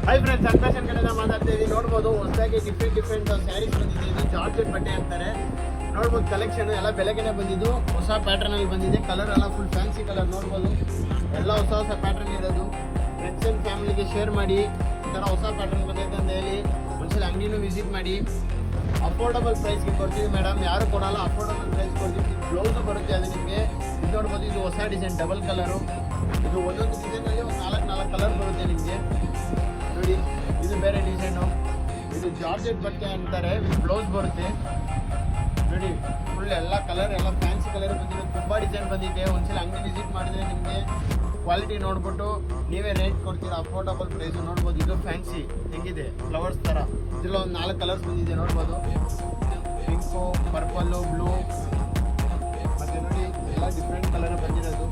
Hi friends, ಅನ್ಫ್ಯಾಷನ್ ಕಡೆಯಿಂದ ಮಾತಾಡ್ತಾ ಇದ್ದೀವಿ. ನೋಡ್ಬೋದು ಹೊಸದಾಗಿ ಡಿಫ್ರೆಂಟ್ ಸ್ಯಾರೀಸ್ ಬಂದಿದೆ. ಇದು ಜಾರ್ಜೆಟ್ ಬಟ್ಟೆ ಅಂತಾರೆ. ನೋಡ್ಬೋದು ಕಲೆಕ್ಷನ್ ಎಲ್ಲ ಬೆಳಗ್ಗೆನೆ ಬಂದಿದ್ದು. ಹೊಸ ಪ್ಯಾಟರ್ನ್ ಅಲ್ಲಿ ಬಂದಿದೆ. ಕಲರ್ ಎಲ್ಲ ಫುಲ್ ಫ್ಯಾನ್ಸಿ ಕಲರ್. ನೋಡ್ಬೋದು ಎಲ್ಲ ಹೊಸ ಪ್ಯಾಟರ್ನ್ ಇರೋದು. ಫ್ರೆಂಡ್ಸ್ ಆ್ಯಂಡ್ ಫ್ಯಾಮಿಲಿಗೆ ಶೇರ್ ಮಾಡಿ. ಈ ಥರ ಹೊಸ ಪ್ಯಾಟರ್ನ್ ಬಂದೈತೆ ಅಂತ ಹೇಳಿ ಒಂದ್ಸಲ ಅಂಗಡಿನೂ ವಿಸಿಟ್ ಮಾಡಿ. ಅಫೋರ್ಡಬಲ್ ಪ್ರೈಸ್ಗೆ ಕೊಡ್ತೀವಿ ಮೇಡಮ್, ಯಾರು ಕೊಡಲ್ಲ. ಅಫೋರ್ಡಬಲ್ ಪ್ರೈಸ್ ಕೊಡ್ತೀವಿ. ಬ್ಲೌಸು ಬರುತ್ತೆ ಅದು ನಿಮಗೆ. ಇದು ನೋಡ್ಬೋದು, ಇದು ಹೊಸ ಡಿಸೈನ್ ಡಬಲ್ ಕಲರು. ಇದು ಒಂದೊಂದು ಡಿಸೈನಲ್ಲಿ ಒಂದು ನಾಲ್ಕು ಕಲರ್ ಬರುತ್ತೆ ನಿಮಗೆ. ನೋಡಿ, ಇದು ಬೇರೆ ಡಿಸೈನು. ಇದು ಜಾರ್ಜೆಟ್ ಬಟ್ಟೆ ಅಂತಾರೆ. ಇದು ಬ್ಲೌಸ್ ಬರುತ್ತೆ ನೋಡಿ. ಫುಲ್ ಎಲ್ಲ ಕಲರ್ ಎಲ್ಲ ಫ್ಯಾನ್ಸಿ ಕಲರ್ ಬಂದಿದೆ. ತುಂಬ ಡಿಸೈನ್ ಬಂದಿದೆ. ಒಂದ್ಸಲ ಅಂಗಡಿ ವಿಸಿಟ್ ಮಾಡಿದ್ರೆ ನಿಮಗೆ ಕ್ವಾಲಿಟಿ ನೋಡ್ಬಿಟ್ಟು ನೀವೇ ರೇಟ್ ಕೊಡ್ತೀರಾ. Affordable price. ನೋಡ್ಬೋದು, ಇದು ಫ್ಯಾನ್ಸಿ ಹೆಂಗಿದೆ ಫ್ಲವರ್ಸ್ ಥರ. ಇದೆಲ್ಲ ಒಂದು 4 ಕಲರ್ಸ್ ಬಂದಿದೆ. ನೋಡ್ಬೋದು, ಪಿಂಕು, ಪರ್ಪಲ್ಲು, ಬ್ಲೂ, ಮತ್ತು ನೋಡಿ ಎಲ್ಲ ಡಿಫ್ರೆಂಟ್ ಕಲರ್ ಬಂದಿರೋದು.